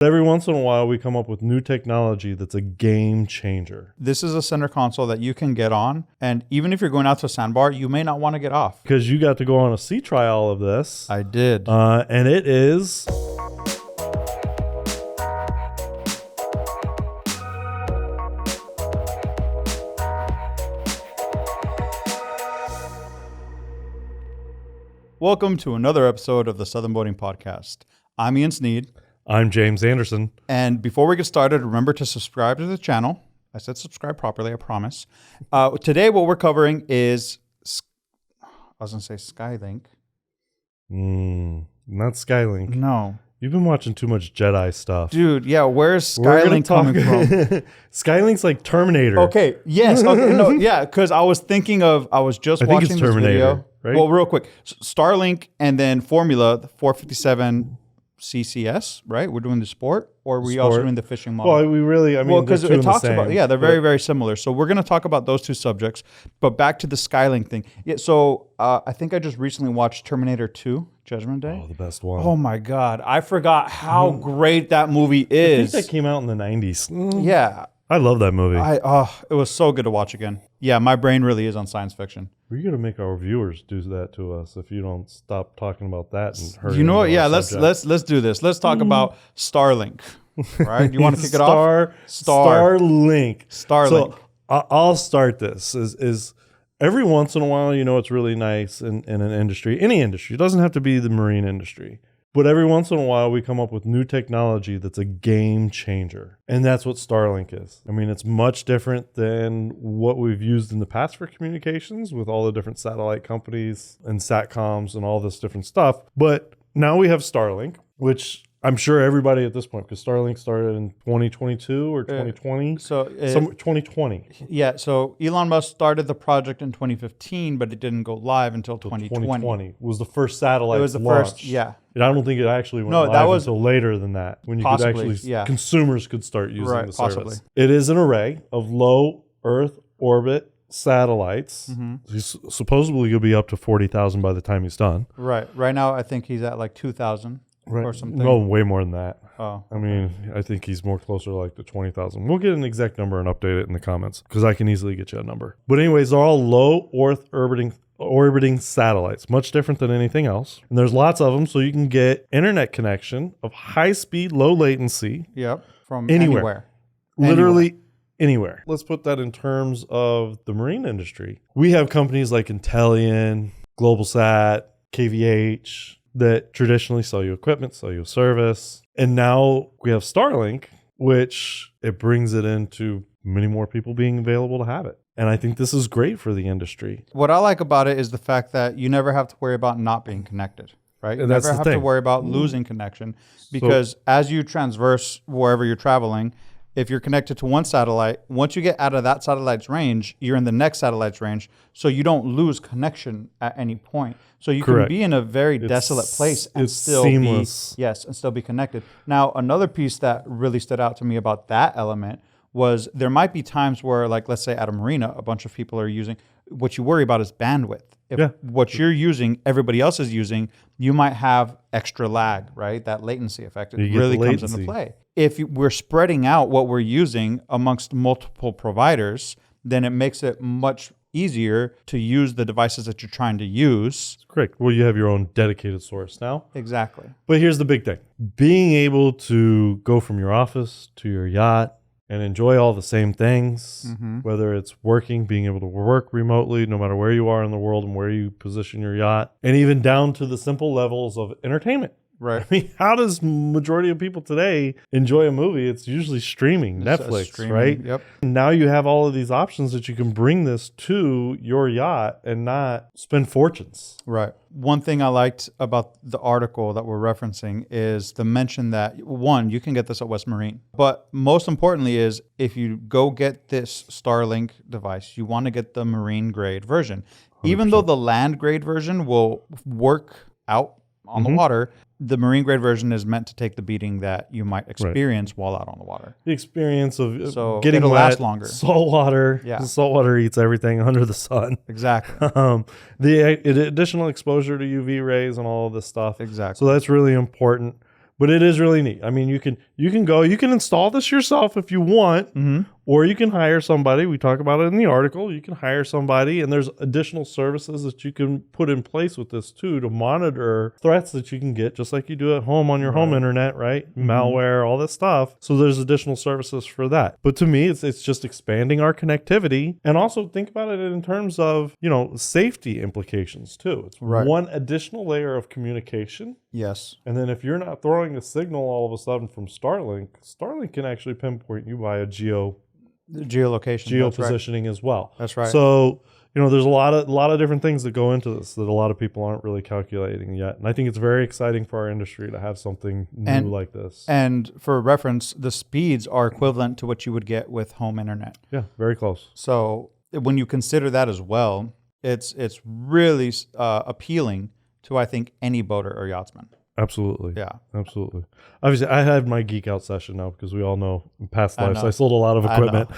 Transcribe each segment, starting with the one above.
Every once in a while, we come up with new technology that's a game changer. This is a center console that you can get on, and even if you're going out to a sandbar, you may not want to get off. Because you got to go on a sea trial of this. I did. And it is... Welcome to another episode of the Southern Boating Podcast. I'm Ian Sneed. I'm James Anderson. And before we get started, remember to subscribe to the channel. I said subscribe properly, I promise. Today, what we're covering is, I was going to say Skylink. Not Skylink. No. You've been watching too much Jedi stuff. Dude, yeah, where's Skylink coming from? Skylink's like Terminator. Okay, yes. Okay, no, yeah, because I was just watching this video. Right? Well, real quick, Starlink and then Formula, the 457 CCS, right? We're doing the sport, or are we also doing the fishing model? Well, because it talks about, they're very, very similar. So we're going to talk about those two subjects, but back to the Skylink thing. Yeah, so I think I just recently watched Terminator 2, Judgment Day. Oh, the best one. Oh my God. I forgot how great that movie is. I think that came out in the 90s. Yeah. I love that movie. It was so good to watch again. Yeah, my brain really is on science fiction. We're going to make our viewers do that to us if you don't stop talking about that. And you know what? Yeah, let's do this. Let's talk about Starlink. Right? You want to kick it off? Starlink. So I'll start this. Is every once in a while, it's really nice in an industry, any industry. It doesn't have to be the marine industry. But every once in a while, we come up with new technology that's a game changer. And that's what Starlink is. I mean, it's much different than what we've used in the past for communications with all the different satellite companies and SATCOMs and all this different stuff. But now we have Starlink, which I'm sure everybody at this point, because Starlink started in 2022 or 2020. 2020. Yeah, so Elon Musk started the project in 2015, but it didn't go live until 2020. 2020 was the first satellite It was the launch. first, yeah. And I don't think it actually went live until later than that, when you could actually, consumers could start using the service. Possibly. It is an array of low Earth orbit satellites. Supposedly you'll be up to 40,000 by the time he's done. Right. Right now, I think he's at like 2,000 or something. No, way more than that. Oh. I mean, I think he's more closer to like the 20,000. We'll get an exact number and update it in the comments because I can easily get you a number. But anyways, they're all low Earth orbiting satellites, much different than anything else. And there's lots of them, so you can get internet connection of high speed, low latency. Yep, from anywhere. Literally anywhere. Let's put that in terms of the marine industry. We have companies like Intellian, GlobalSat, KVH that traditionally sell you equipment, sell you a service. And now we have Starlink, which it brings it into many more people being available to have it. And I think this is great for the industry. What I like about it is the fact that you never have to worry about not being connected, right? You never have to worry about losing connection because as you transverse wherever you're traveling, if you're connected to one satellite, once you get out of that satellite's range, you're in the next satellite's range. So you don't lose connection at any point. So you can be in a very desolate place and still be connected. Now, another piece that really stood out to me about that element was there might be times where, like, let's say at a marina, a bunch of people are using, what you worry about is bandwidth. If what you're using, everybody else is using, you might have extra lag, right? That latency effect, it really comes into play. If we're spreading out what we're using amongst multiple providers, then it makes it much easier to use the devices that you're trying to use. Correct. Well, you have your own dedicated source now. Exactly. But here's the big thing. Being able to go from your office to your yacht and enjoy all the same things, whether it's working, being able to work remotely, no matter where you are in the world and where you position your yacht, and even down to the simple levels of entertainment. Right. I mean, how does majority of people today enjoy a movie? It's usually streaming, Netflix, right? Yep. And now you have all of these options that you can bring this to your yacht and not spend fortunes. Right. One thing I liked about the article that we're referencing is the mention that, one, you can get this at West Marine. But most importantly is if you go get this Starlink device, you want to get the marine grade version. 100%. Even though the land grade version will work out on the water, the marine grade version is meant to take the beating that you might experience while out on the water. The experience of so getting it'll wet, last longer. Salt water. Yeah. Salt water eats everything under the sun. Exactly. The additional exposure to UV rays and all of this stuff. Exactly. So that's really important. But it is really neat. I mean, you You can go, you can install this yourself if you want, or you can hire somebody. We talk about it in the article. You can hire somebody, and there's additional services that you can put in place with this too to monitor threats that you can get, just like you do at home on your home internet, right? Malware, all this stuff. So there's additional services for that. But to me, it's just expanding our connectivity, and also think about it in terms of, safety implications too. It's one additional layer of communication. Yes. And then if you're not throwing a signal all of a sudden from Starlink can actually pinpoint you by a geopositioning as well. That's right. So, there's a lot of different things that go into this that a lot of people aren't really calculating yet. And I think it's very exciting for our industry to have something new like this. And for reference, the speeds are equivalent to what you would get with home internet. Yeah, very close. So when you consider that as well, it's really appealing to, I think, any boater or yachtsman. Absolutely. Yeah. Absolutely. Obviously, I had my geek out session now because we all know in past lives I sold a lot of equipment.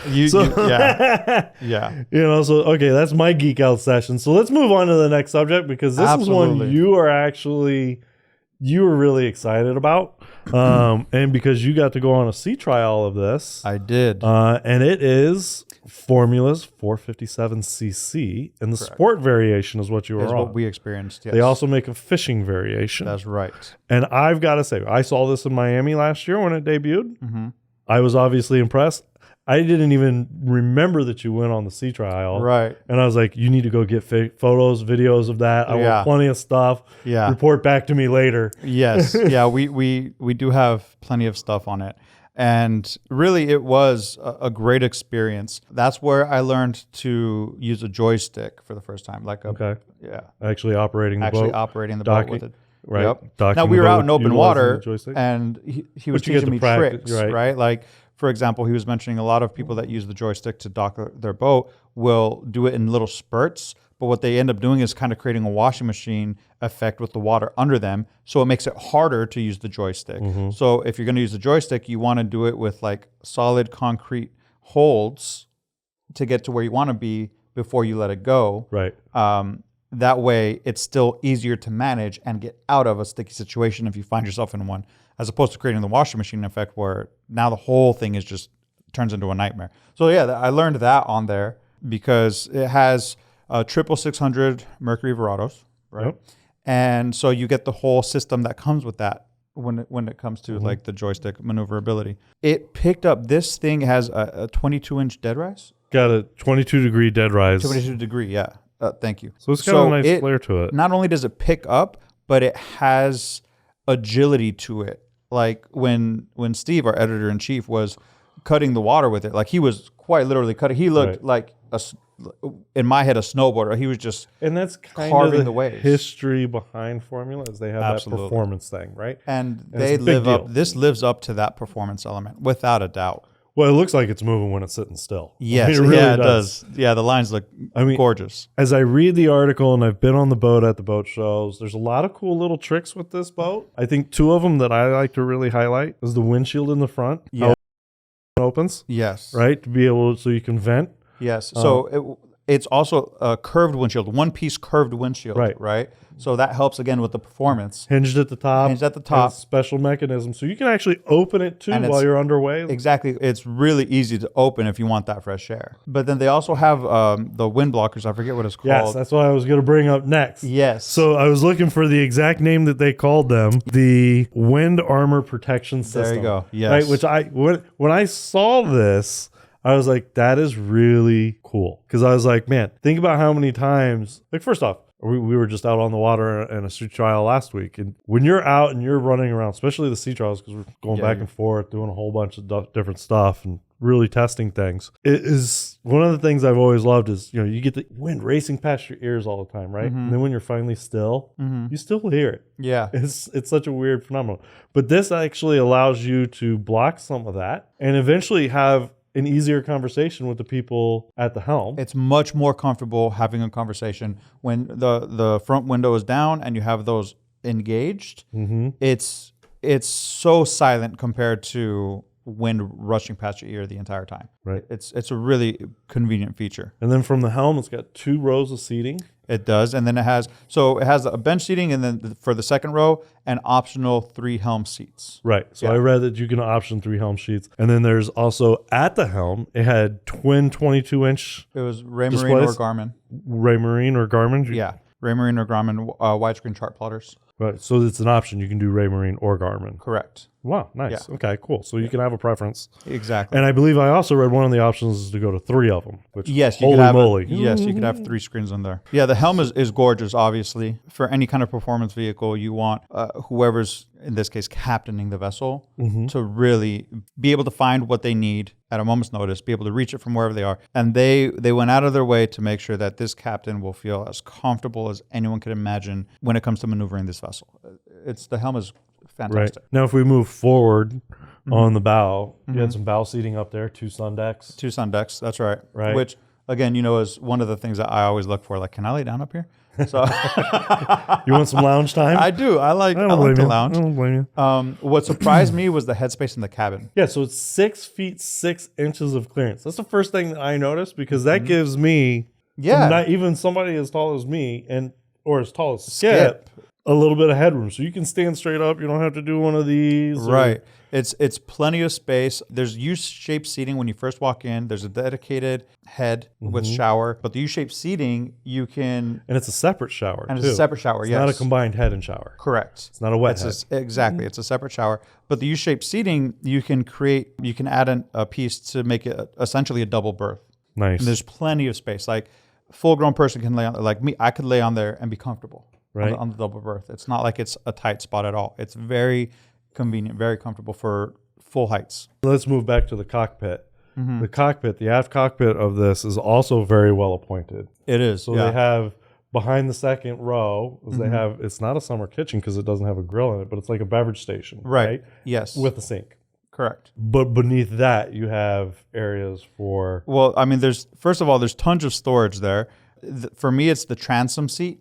Yeah. Okay, that's my geek out session. So let's move on to the next subject, because this is one you were really excited about. And because you got to go on a sea trial of this. I did. And it is Formula's 457cc, and the sport variation is what you were on. What we experienced, yes. They also make a fishing variation. That's right. And I've got to say, I saw this in Miami last year when it debuted. I was obviously impressed. I didn't even remember that you went on the sea trial. Right. And I was like, you need to go get photos, videos of that. I want plenty of stuff. Yeah. Report back to me later. Yes. Yeah, we do have plenty of stuff on it. And really, it was a great experience. That's where I learned to use a joystick for the first time. Actually operating the boat. Boat with it. Right. Yep. Now, we were out in open water, and he was teaching me tricks, right? Like, for example, he was mentioning a lot of people that use the joystick to dock their boat will do it in little spurts. But what they end up doing is kind of creating a washing machine effect with the water under them. So it makes it harder to use the joystick. So if you're going to use the joystick, you want to do it with like solid concrete holds to get to where you want to be before you let it go. Right. That way, it's still easier to manage and get out of a sticky situation if you find yourself in one, as opposed to creating the washing machine effect where now the whole thing is just turns into a nightmare. So yeah, I learned that on there because it has 600 Mercury Verados, right? Yep. And so you get the whole system that comes with that when it comes to like the joystick maneuverability. It picked up, this thing has a 22-inch dead rise. Got a 22-degree dead rise. 22-degree, yeah. Thank you. So it's got a nice flare to it. Not only does it pick up, but it has agility to it. Like when Steve, our editor-in-chief, was cutting the water with it, like he was quite literally cutting. He looked like in my head, a snowboarder. He was just and that's kind carving of the waves. History behind Formula is they have that performance thing, right? And they live up. This lives up to that performance element without a doubt. Well, it looks like it's moving when it's sitting still. Yes, it really does. Yeah, the lines look gorgeous. As I read the article, and I've been on the boat at the boat shows, there's a lot of cool little tricks with this boat. I think two of them that I like to really highlight is the windshield in the front. Yeah. How it opens. Yes. Right? To be able so you can vent. Yes. So it's also a curved windshield, one-piece curved windshield, right? So that helps, again, with the performance. Hinged at the top. Special mechanism. So you can actually open it, too, while you're underway. Exactly. It's really easy to open if you want that fresh air. But then they also have the wind blockers. I forget what it's called. Yes, that's what I was going to bring up next. Yes. So I was looking for the exact name that they called them, the Wind Armor Protection System. There you go. Yes. Right, which when I saw this, I was like, that is really cool. Because I was like, man, think about how many times, like, first off, we were just out on the water in a sea trial last week. And when you're out and you're running around, especially the sea trials, because we're going back and forth, doing a whole bunch of different stuff and really testing things. It is one of the things I've always loved is, you get the wind racing past your ears all the time, right? And then when you're finally still, you still hear it. Yeah. It's such a weird phenomenon. But this actually allows you to block some of that and eventually have an easier conversation with the people at the helm. It's much more comfortable having a conversation when the front window is down and you have those engaged. It's so silent compared to wind rushing past your ear the entire time. Right. It's a really convenient feature. And then from the helm, it's got 2 rows of seating. It does, and then it has a bench seating, and then for the second row, an optional 3 helm seats. Right. So I read that you can option 3 helm seats, and then there's also at the helm, it had twin 22-inch. It was Raymarine or Garmin. Raymarine or Garmin. Yeah, Raymarine or Garmin widescreen chart plotters. Right. So it's an option. You can do Raymarine or Garmin. Correct. Wow. Nice. Yeah. Okay, cool. So you can have a preference. Exactly. And I believe I also read one of the options is to go to 3 of them. Which, yes, you holy could have moly. Yes, you could have 3 screens in there. Yeah, the helm is gorgeous, obviously. For any kind of performance vehicle, you want whoever's, in this case, captaining the vessel to really be able to find what they need at a moment's notice, be able to reach it from wherever they are. And they went out of their way to make sure that this captain will feel as comfortable as anyone could imagine when it comes to maneuvering this vessel. The helm is fantastic. Right. Now, if we move forward on the bow, you had some bow seating up there, 2 sun decks. 2 sun decks, that's right. Right. Which, again, is one of the things that I always look for. Like, can I lay down up here? So you want some lounge time? I do. I like to lounge. I don't blame you. What surprised me was the headspace in the cabin. Yeah, so it's 6 feet 6 inches of clearance. That's the first thing that I noticed because that gives me, not even somebody as tall as me or as tall as Skip, a little bit of headroom. So you can stand straight up. You don't have to do one of these. Right. It's plenty of space. There's U-shaped seating when you first walk in. There's a dedicated head with shower. But the U-shaped seating, you can... And it's a separate shower, And it's a separate shower, It's not a combined head and shower. Correct. It's not a wet head. Exactly. It's a separate shower. But the U-shaped seating, you can add a piece to make it essentially a double berth. Nice. And there's plenty of space. Like, a full-grown person can lay on... Like me, I could lay on there and be comfortable. Right. On the double berth. It's not like it's a tight spot at all. It's very convenient, very comfortable for full heights. Let's move back to the cockpit. The aft cockpit of this is also very well appointed. It is. So they have behind the second row, it's not a summer kitchen because it doesn't have a grill in it, but it's like a beverage station. Right. Yes. With a sink. Correct. But beneath that, you have areas for... Well, I mean, there's tons of storage there. For me, it's the transom seat.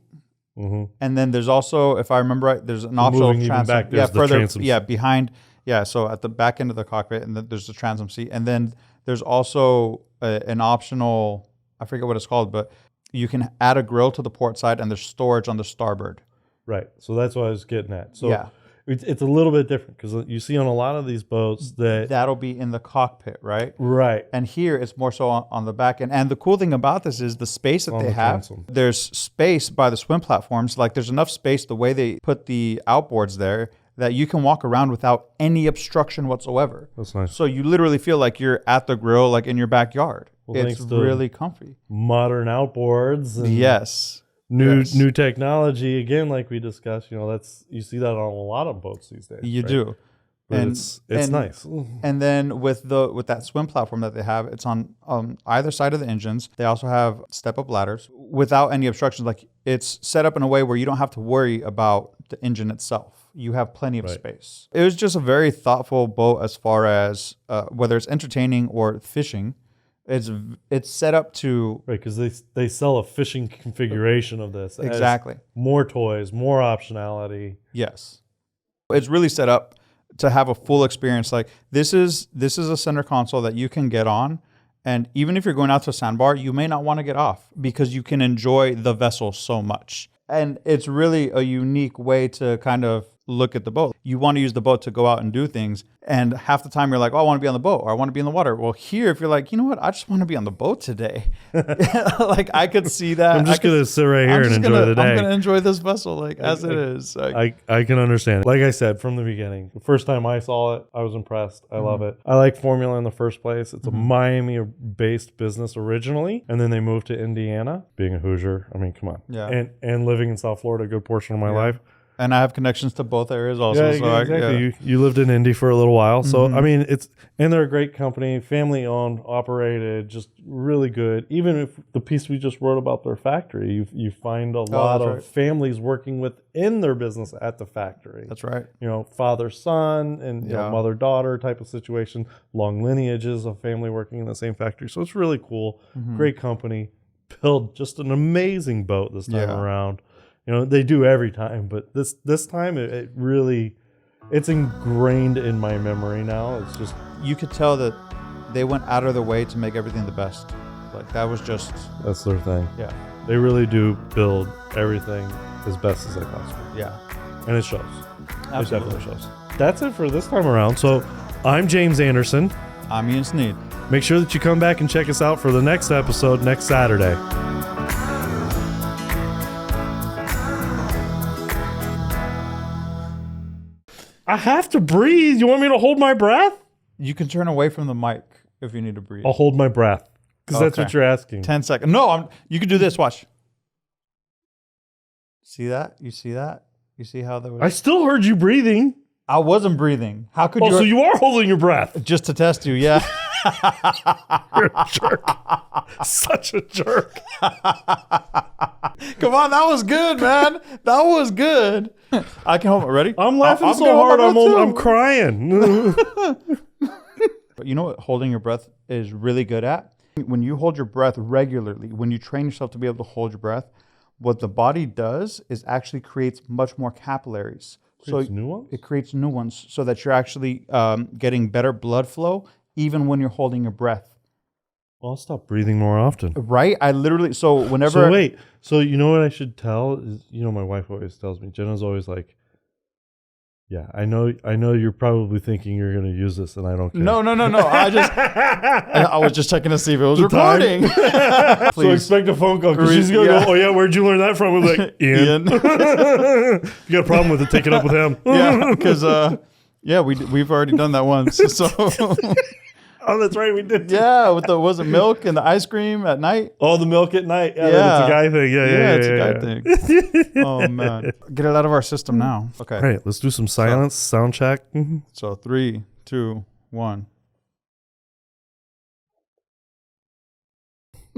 And then there's also, if I remember right, there's an optional transom. Back, further, behind. Yeah, so at the back end of the cockpit, and then there's the transom seat, and then there's also an optional, I forget what it's called, but you can add a grill to the port side, and there's storage on the starboard. Right. So that's what I was getting at. So it's a little bit different because you see on a lot of these boats that'll be in the cockpit, right? Right. And here it's more so on the back end. And the cool thing about this is the space that they have. There's space by the swim platforms. Like there's enough space the way they put the outboards there that you can walk around without any obstruction whatsoever. That's nice. So you literally feel like you're at the grill, like in your backyard. Well, it's really comfy. Modern outboards. And yes. New technology again, like we discussed. You see that on a lot of boats these days. You do, but it's nice. And then with that swim platform that they have, it's on either side of the engines. They also have step-up ladders without any obstructions. Like it's set up in a way where you don't have to worry about the engine itself. You have plenty of space. It was just a very thoughtful boat as far as whether it's entertaining or fishing. It's set up to because they sell a fishing configuration of this. Exactly. More toys, more optionality. Yes, it's really set up to have a full experience. Like this is a center console that you can get on, and even if you're going out to a sandbar, you may not want to get off because you can enjoy the vessel so much. And it's really a unique way to kind of look at the boat. You want to use the boat to go out and do things. And half the time you're like, oh, I want to be on the boat or I want to be in the water. Well, here, if you're like, you know what? I just want to be on the boat today. Like I could see that. I'm just going to sit right here and enjoy the day. I'm going to enjoy this vessel as it is. I can understand it. Like I said from the beginning, the first time I saw it, I was impressed. I love it. I like Formula in the first place. It's a Miami-based business originally. And then they moved to Indiana. Being a Hoosier, I mean, come on. Yeah. And living in South Florida a good portion of my life. And I have connections to both areas also. Yeah, so exactly. You lived in Indy for a little while. So, I mean, and they're a great company, family owned, operated, just really good. Even if the piece we just wrote about their factory, you find a lot of families working within their business at the factory. That's right. Father, son, and mother, daughter type of situation, long lineages of family working in the same factory. So it's really cool. Great company. Build just an amazing boat this time around. They do every time, but this time it really, it's ingrained in my memory now. It's just, you could tell that they went out of their way to make everything the best. Like that was just, that's their thing. yeah. They really do build everything as best as they possibly. Yeah. And it shows. Absolutely. It definitely shows. That's it for this time around. So I'm James Anderson. I'm Ian Sneed. Make sure that you come back and check us out for the next episode next Saturday. I have to breathe. You want me to hold my breath? You can turn away from the mic if you need to breathe. I'll hold my breath because that's what you're asking. 10 seconds. No, you can do this. Watch. See that? You see that? You see how there was... I still heard you breathing. I wasn't breathing. How could you... so you are holding your breath. Just to test you, yeah. You're a jerk. Such a jerk. Come on, that was good, man. That was good. I can hold it. Ready? I'm laughing so hard, I'm crying. But you know what holding your breath is really good at? When you hold your breath regularly, when you train yourself to be able to hold your breath, what the body does is actually creates much more capillaries. New ones? It creates new ones so that you're actually getting better blood flow even when you're holding your breath. Well, I'll stop breathing more often. Right? I literally, so whenever... So wait, so you know what I should tell? Is, you know, my wife always tells me, Jenna's always like, yeah, I know you're probably thinking you're going to use this and I don't care. No. I was just checking to see if it was recording. So expect a phone call because she's going to go, oh yeah, where'd you learn that from? We're like, Ian. If you got a problem with it, take it up with him. Yeah, because we've already done that once. So... Oh, that's right, we did. Yeah, with the was it milk and the ice cream at night? Oh, the milk at night. Yeah, it's a guy thing. Yeah, it's a guy thing. Oh man, get it out of our system now. Okay. All right, let's do some silence, sound check. So 3, 2, 1.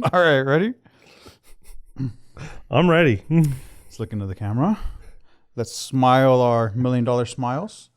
All right, ready? I'm ready. Let's look into the camera. Let's smile our $1 million smiles.